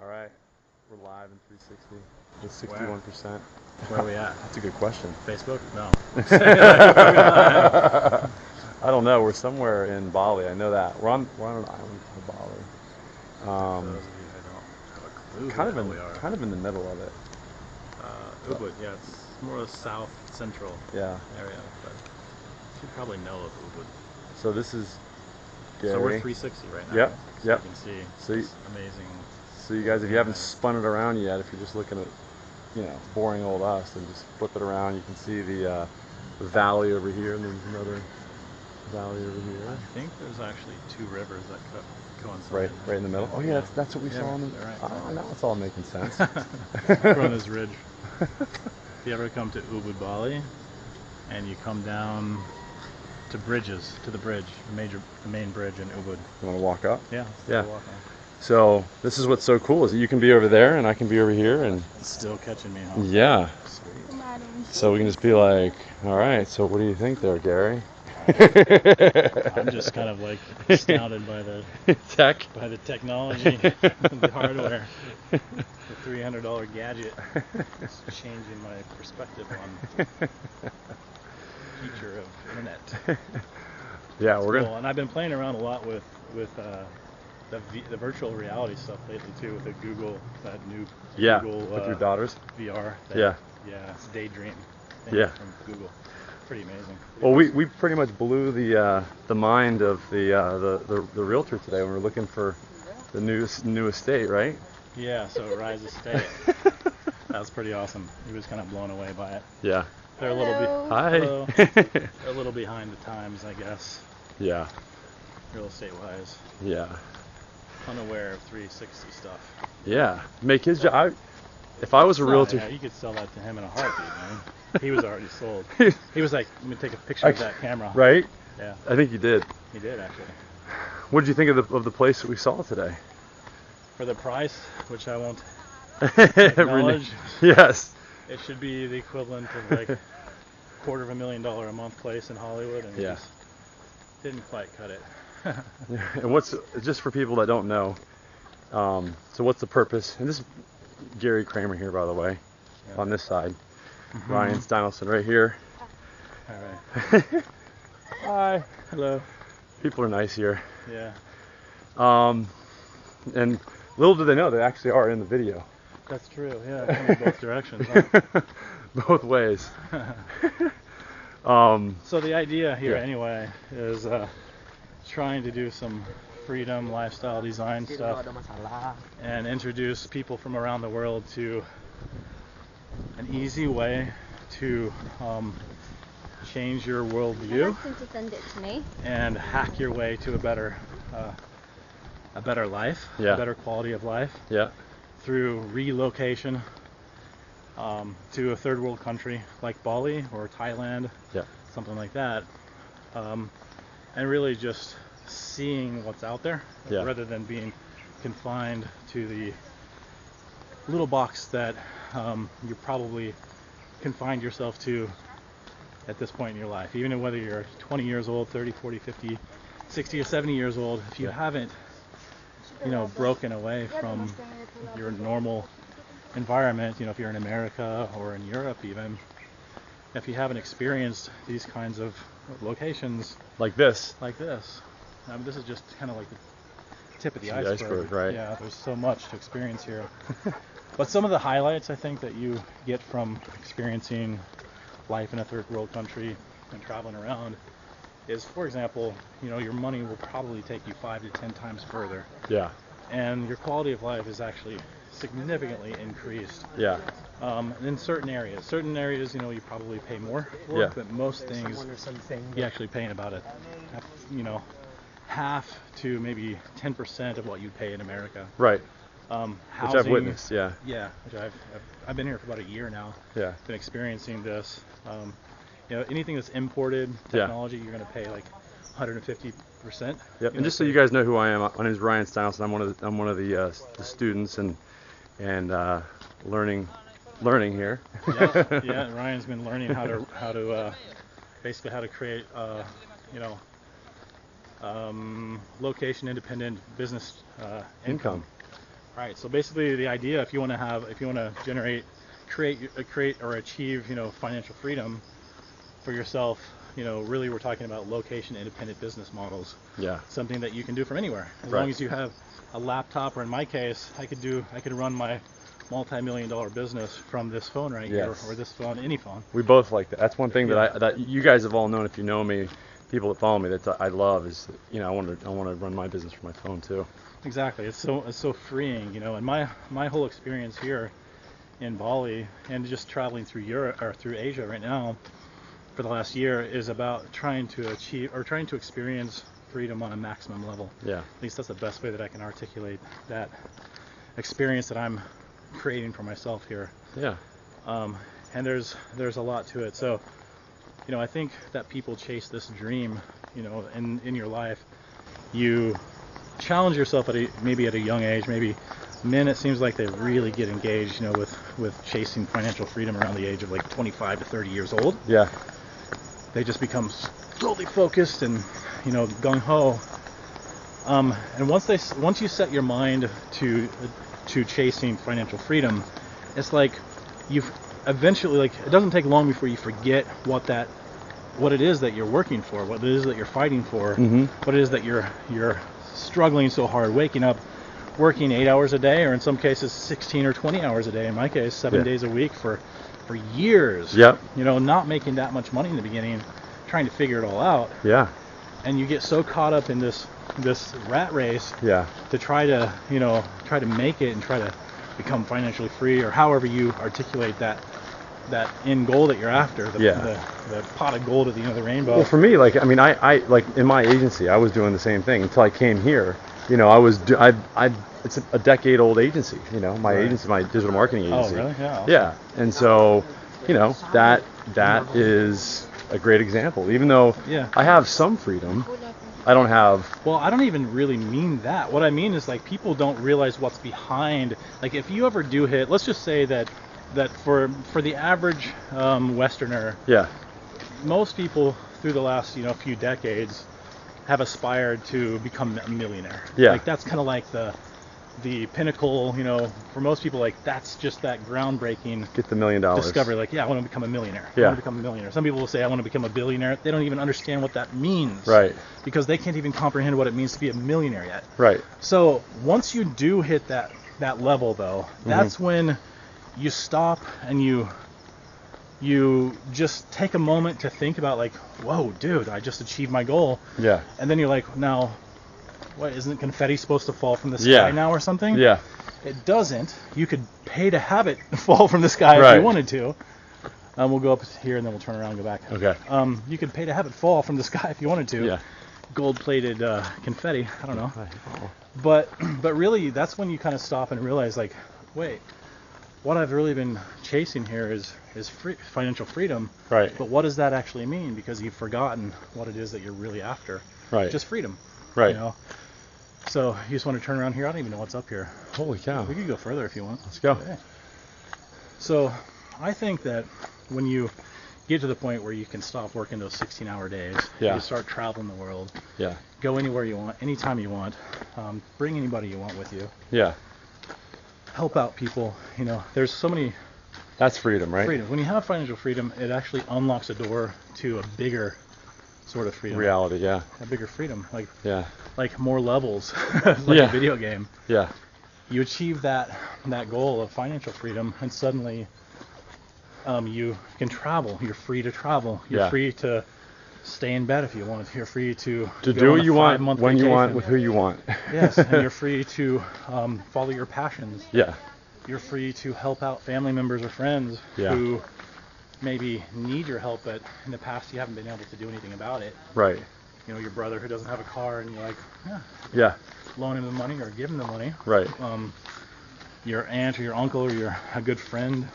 All right, we're live in 360 with 61%. Where are we at? That's a good question. Facebook? No. I don't know. We're somewhere in Bali. I know that. We're on an island called Bali. For those of you who don't have a clue Kind who of the hell we are. kind of in the middle of it. Ubud, yeah, it's more of a south central Yeah. area, but you should probably know of Ubud. So this is Gerry. So we're 360 right now. Yep. So Yep. you can see So this amazing. So you guys, if you haven't spun it around yet, if you're just looking at, boring old us, then just flip it around. You can see the valley over here, and there's another valley over here. I think there's actually two rivers that coincide. Right in the middle. Oh yeah, that's what we saw. Right. Now it's all making sense. We're on this ridge. If you ever come to Ubud, Bali, and you come down to the bridge, the main bridge in Ubud. You want to walk up? Yeah. Yeah. Walk on. So this is what's so cool is that you can be over there and I can be over here, and It's still catching me, huh? yeah. Sweet. So we can just be like, all right. So what do you think there, Gerry? I'm just kind of like astounded by the technology, the hardware, the $300 gadget. It's changing my perspective on the future of internet. Yeah, it's we're cool. gonna. And I've been playing around a lot with the virtual reality stuff lately too, with the Google, that new Google with your daughters. VR. Yeah, it's Daydream thing from Google. Pretty amazing. Well, we pretty much blew the mind of the realtor today when we were looking for the new estate, right? Yeah, so Rise Estate. That was pretty awesome. He was kind of blown away by it. Yeah. They're a little Hi. a little behind the times, I guess. Yeah. Real estate wise. Yeah. Unaware of 360 stuff. Yeah. Make his job. If I was a realtor, yeah, you could sell that to him in a heartbeat, man. He was already sold. He was like, "Let me take a picture of that camera." Right? Yeah. I think you did. He did actually. What did you think of the place that we saw today? For the price, which I won't acknowledge. Yes. It should be the equivalent of like $250,000 a month place in Hollywood, and yeah, just didn't quite cut it. And what's, just for people that don't know, so what's the purpose? And this is Gerry Cramer here, by the way, on this side. Mm-hmm. Ryan Steinelson right here. All right. Hi. Hello. People are nice here. Yeah. And little do they know, they actually are in the video. That's true. Yeah, in both directions. Huh? Both ways. So the idea here, anyway, is trying to do some freedom lifestyle design stuff and introduce people from around the world to an easy way to change your worldview and hack your way to a better life, a better quality of life, through relocation to a third world country like Bali or Thailand, something like that, and really just seeing what's out there rather than being confined to the little box that you probably confined yourself to at this point in your life. Even whether you're 20 years old, 30, 40, 50, 60 or 70 years old, if you haven't broken away from your normal environment, if you're in America or in Europe even, if you haven't experienced these kinds of locations like this, I mean, this is just kind of like the tip of the iceberg, right? Yeah, there's so much to experience here. But some of the highlights I think that you get from experiencing life in a third world country and traveling around is, for example, your money will probably take you 5 to 10 times further. Yeah. And your quality of life is actually significantly increased. Yeah. In certain areas, you probably pay more for, but most things you actually pay in about half to maybe 10% of what you pay in America. Right. Housing, which I've witnessed. Yeah. Yeah. Which I've been here for about a year now. Yeah. Been experiencing this. Anything that's imported technology, you're going to pay like 150%. Yep. And just so you guys know who I am, my name is Ryan Steinelson. I'm one of the students and learning here. Yeah. Ryan's been learning how to basically how to create location independent business income. Right. So basically, the idea, if you want to create or achieve, financial freedom for yourself, really we're talking about location independent business models. Yeah. Something that you can do from anywhere, as long as you have a laptop, or in my case, I could run my multi-million-dollar business from this phone right here, or this phone, any phone. We both like that. That's one thing that you guys have all known, if you know me, people that follow me, that I love is, I want to run my business from my phone too. Exactly. It's so freeing, and my whole experience here in Bali and just traveling through Europe or through Asia right now for the last year is about trying to experience freedom on a maximum level. Yeah. At least that's the best way that I can articulate that experience that I'm creating for myself here. Yeah. And there's a lot to it. So, I think that people chase this dream, in your life. You challenge yourself maybe at a young age. Maybe men, it seems like they really get engaged, with chasing financial freedom around the age of like 25 to 30 years old. Yeah. They just become totally focused and, gung ho. And once you set your mind to chasing financial freedom, it's like you've eventually, like, it doesn't take long before you forget what it is that you're working for, what it is that you're fighting for, what it is that you're struggling so hard, waking up, working 8 hours a day, or in some cases 16 or 20 hours a day. In my case, 7 days a week for years. Yep. Not making that much money in the beginning, trying to figure it all out. Yeah. And you get so caught up in this rat race. Yeah. To try to make it and try to become financially free, or however you articulate that end goal that you're after, the pot of gold at the end of the rainbow. Well, for me, like, I mean, I like in my agency, I was doing the same thing until I came here. It's a decade-old agency. My agency, my digital marketing agency. Oh, really? Yeah. Awesome. Yeah, and so, that is a great example. Even though I have some freedom, I don't have. Well, I don't even really mean that. What I mean is, like, people don't realize what's behind. Like, if you ever do hit, let's just say that for the average Westerner, most people through the last few decades have aspired to become a millionaire. Yeah. Like, that's kind of like the pinnacle, for most people, like, that's just that groundbreaking Get the $1 million discovery. Like, I want to become a millionaire. Yeah. I want to become a millionaire. Some people will say, I want to become a billionaire. They don't even understand what that means. Right. Because they can't even comprehend what it means to be a millionaire yet. Right. So once you do hit that level, though, that's when you stop and you just take a moment to think about, like, whoa, dude, I just achieved my goal. Yeah. And then you're like, now, what, isn't confetti supposed to fall from the sky now or something? Yeah. It doesn't. You could pay to have it fall from the sky if you wanted to. We'll go up here and then we'll turn around and go back. Okay. You could pay to have it fall from the sky if you wanted to. Yeah. Gold-plated confetti. I don't know. But really, that's when you kind of stop and realize, like, wait, what I've really been chasing here is financial freedom. Right. But what does that actually mean? Because you've forgotten what it is that you're really after. Right. Just freedom. Right. So you just want to turn around here? I don't even know what's up here. Holy cow. We could go further if you want. Let's go. Okay. So I think that when you get to the point where you can stop working those 16-hour days, you start traveling the world, go anywhere you want, anytime you want, bring anybody you want with you, help out people. There's so many. That's freedom, right? Freedom. When you have financial freedom, it actually unlocks a door to a bigger sort of freedom. Reality, A bigger freedom, like more levels, like a video game. Yeah. You achieve that goal of financial freedom, and suddenly you can travel. You're free to travel. You're free to stay in bed if you want. You're free to do what you want, when vacation. you want, with who you want. Yes, and you're free to follow your passions. Yeah. You're free to help out family members or friends who maybe need your help, but in the past you haven't been able to do anything about it. Right. Your brother who doesn't have a car, and you're like, loan him the money or give him the money. Right. Your aunt or your uncle or a good friend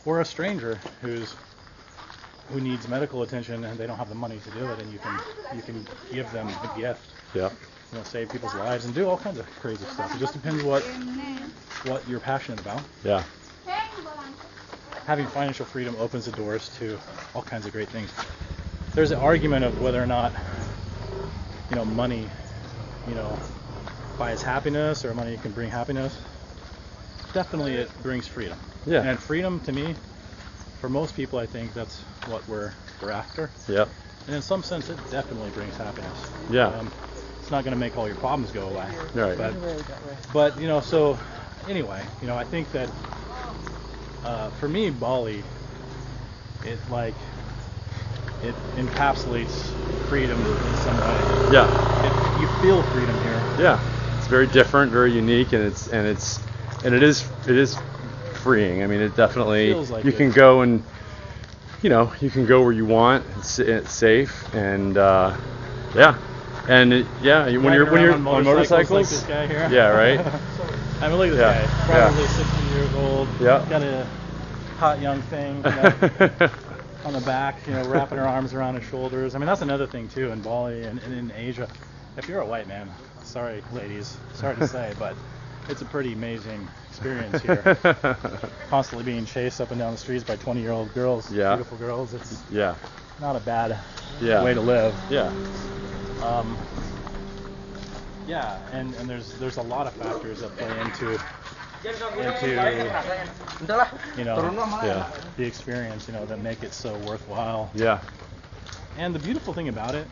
or a stranger who needs medical attention and they don't have the money to do it, and you can give them a gift. Yeah. Save people's lives and do all kinds of crazy stuff. It just depends what you're passionate about. Yeah. Having financial freedom opens the doors to all kinds of great things. There's an argument of whether or not money buys happiness, or money can bring happiness. definitely it brings freedom. Yeah. And freedom to me, for most people, I think that's what we're after. Yep. And in some sense, it definitely brings happiness. Yeah. It's not going to make all your problems go away. Right. But so anyway, I think that for me, Bali, it encapsulates freedom in some way. Yeah. You feel freedom here. Yeah. It's very different, very unique, and it is freeing. I mean, it definitely Feels like you it. can go and you can go where you want. It's safe, and yeah. And when you're on motorcycles, like this guy here. yeah, right. I mean, look at this guy. Probably 60 years old. Yeah. Got a hot young thing on the back, wrapping her arms around his shoulders. I mean, that's another thing too in Bali and in Asia. If you're a white man, sorry ladies, sorry to say, but it's a pretty amazing experience here. Constantly being chased up and down the streets by 20-year-old girls, beautiful girls. It's not a bad way to live. Yeah. And there's a lot of factors that play into the experience, that make it so worthwhile. Yeah. And the beautiful thing about it,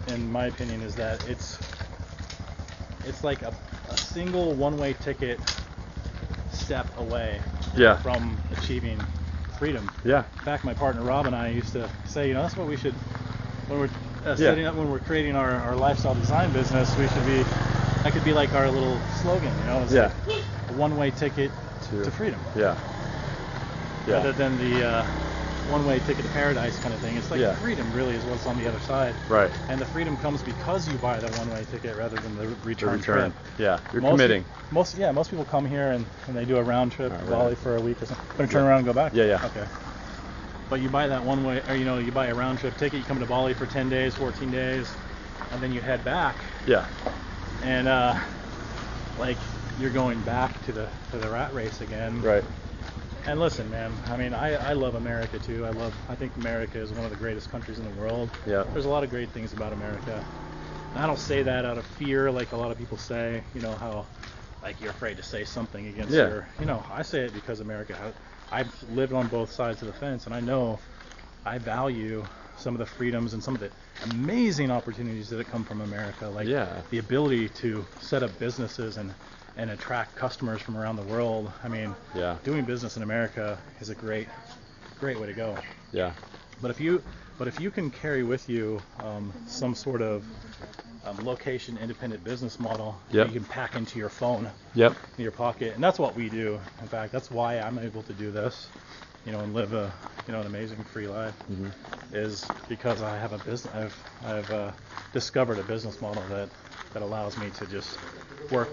in my opinion, is that it's like a single one-way ticket step away from achieving freedom. Yeah. In fact, my partner Rob and I used to say, that's what we should, when we're setting up, when we're creating our lifestyle design business, that could be like our little slogan, it's like a one-way ticket to freedom. Yeah. Rather than the one-way ticket to paradise kind of thing. It's like freedom really is what's on the other side. Right. And the freedom comes because you buy the one-way ticket rather than the return trip. Yeah, you're committing. Most people come here and they do a round trip to Bali for a week or something. Going to turn around and go back? Yeah. Okay. But you buy that one-way, or you buy a round trip ticket, you come to Bali for 10 days, 14 days, and then you head back. Yeah. And you're going back to the rat race again. Right. And listen, man, I mean, I love America too. I think America is one of the greatest countries in the world. Yeah. There's a lot of great things about America. And I don't say that out of fear like a lot of people say, how like you're afraid to say something against your, I say it because America, I've lived on both sides of the fence, and I know I value some of the freedoms and some of the amazing opportunities that come from America, like the ability to set up businesses and attract customers from around the world. I mean, doing business in America is a great way to go. Yeah. But if you can carry with you some sort of location independent business model that you can pack into your phone, in your pocket, and that's what we do. In fact, that's why I'm able to do this, and live an amazing free life, is because I have a business. I've discovered a business model that allows me to just work.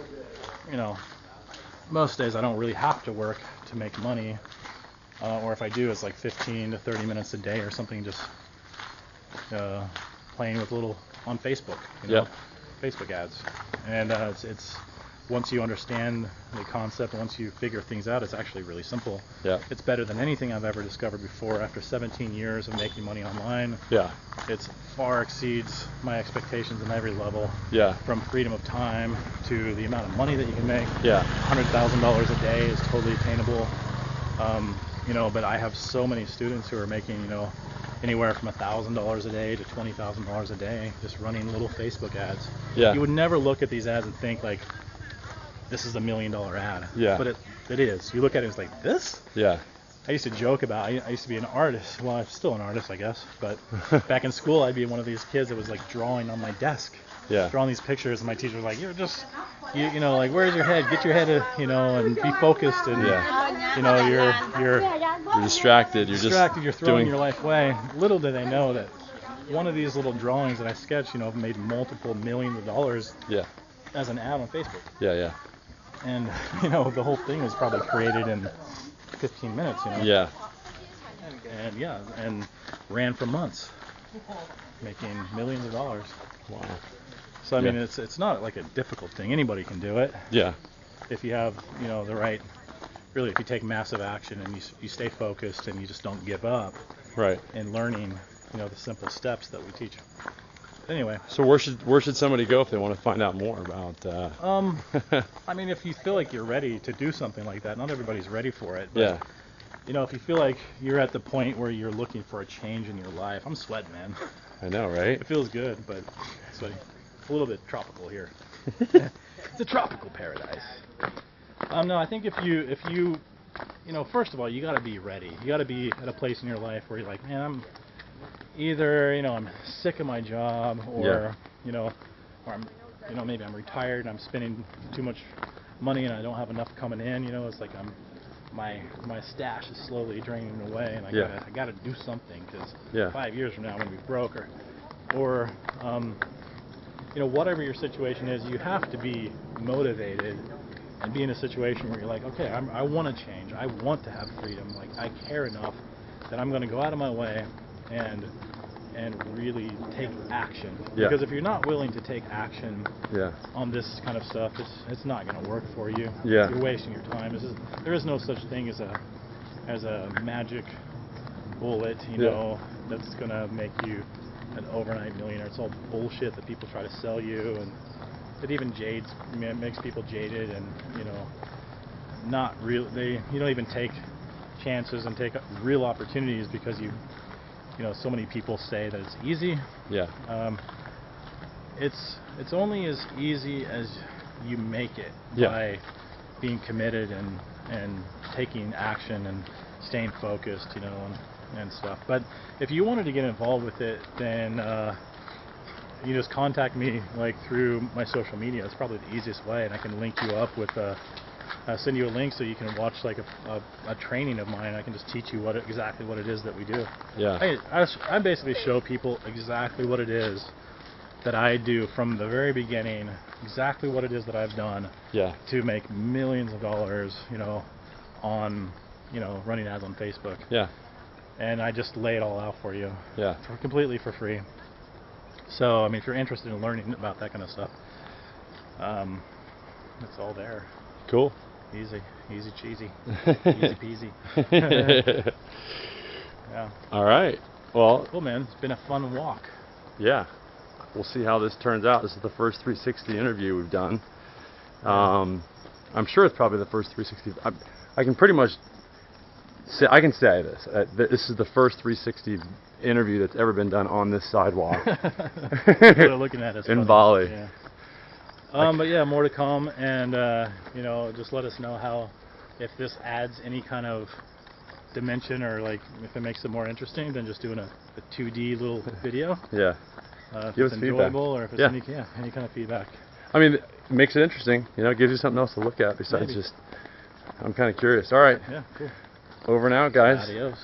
Most days I don't really have to work to make money, or if I do, it's like 15 to 30 minutes a day or something, just playing with on Facebook, Facebook ads. And it's once you understand the concept, once you figure things out, it's actually really simple. Yeah. It's better than anything I've ever discovered before. After 17 years of making money online, it far exceeds my expectations on every level. Yeah. From freedom of time to the amount of money that you can make. Yeah. $100,000 a day is totally attainable. But I have so many students who are making, anywhere from $1,000 a day to $20,000 a day just running little Facebook ads. Yeah. You would never look at these ads and think like, this is $1 million ad. Yeah. But it is. You look at it, it's like, this? Yeah. I used to joke about, I used to be an artist. Well, I'm still an artist, I guess. But back in school, I'd be one of these kids that was like drawing on my desk. Yeah. Drawing these pictures, and my teacher was like, you're just, like, where's your head? Get your head, and be focused. And, you're distracted. You're distracted. You're throwing your life away. Little do they know that one of these little drawings that I sketched, made multiple millions of dollars. Yeah. As an ad on Facebook. Yeah. And, the whole thing was probably created in 15 minutes, Yeah. And ran for months, making millions of dollars. Wow. So, I mean, it's not like a difficult thing. Anybody can do it. Yeah. If you have, the right, really, if you take massive action and you stay focused and you just don't give up. Right. In learning, the simple steps that we teach. Anyway. So where should somebody go if they want to find out more about? I mean, if you feel like you're ready to do something like that, not everybody's ready for it. But, yeah. You know, if you feel like you're at the point where you're looking for a change in your life, I'm sweating, man. I know, right? It feels good, but sweating. A little bit tropical here. It's a tropical paradise. No, I think if you know, first of all, you got to be ready. You got to be at a place in your life where you're like, man, I'm either, you know, I'm sick of my job, or you know, or I'm, you know, maybe I'm retired and I'm spending too much money and I don't have enough coming in. You know, it's like my stash is slowly draining away, and I gotta do something, because 5 years from now I'm gonna be broke, or you know, whatever your situation is, you have to be motivated and be in a situation where you're like, okay, I want to change. I want to have freedom. Like, I care enough that I'm going to go out of my way and really take action. Because if you're not willing to take action on this kind of stuff, it's not going to work for you. You're wasting your time. There is no such thing as a magic bullet, you know, that's going to make you an overnight millionaire. It's all bullshit that people try to sell you, and it even makes people jaded, and you know, not real. You don't even take chances and take real opportunities because you know, so many people say that it's easy. It's only as easy as you make it by being committed and taking action and staying focused, you know, and stuff. But if you wanted to get involved with it, then you just contact me, like, through my social media. It's probably the easiest way, and I can link you up with send you a link so you can watch like a training of mine. I can just teach you exactly what it is that we do. I basically show people exactly what it is that I do from the very beginning, exactly what it is that I've done to make millions of dollars, you know, on, you know, running ads on Facebook. And I just lay it all out for you, completely for free. So, I mean, if you're interested in learning about that kind of stuff, it's all there. Cool. Easy cheesy, easy peasy. All right. Well. Cool, man. It's been a fun walk. Yeah. We'll see how this turns out. This is the first 360 interview we've done. I'm sure it's probably the first 360. I can pretty much say, this. This is the first 360 interview that's ever been done on this sidewalk. People are looking at us in Bali. But yeah, more to come, and you know, just let us know if this adds any kind of dimension, or like if it makes it more interesting than just doing a 2D little video. If Give it's us enjoyable, feedback. or if it's any kind of feedback. I mean, it makes it interesting. You know, it gives you something else to look at besides just. I'm kind of curious. All right. Yeah. Cool. Over and out, guys. Adios.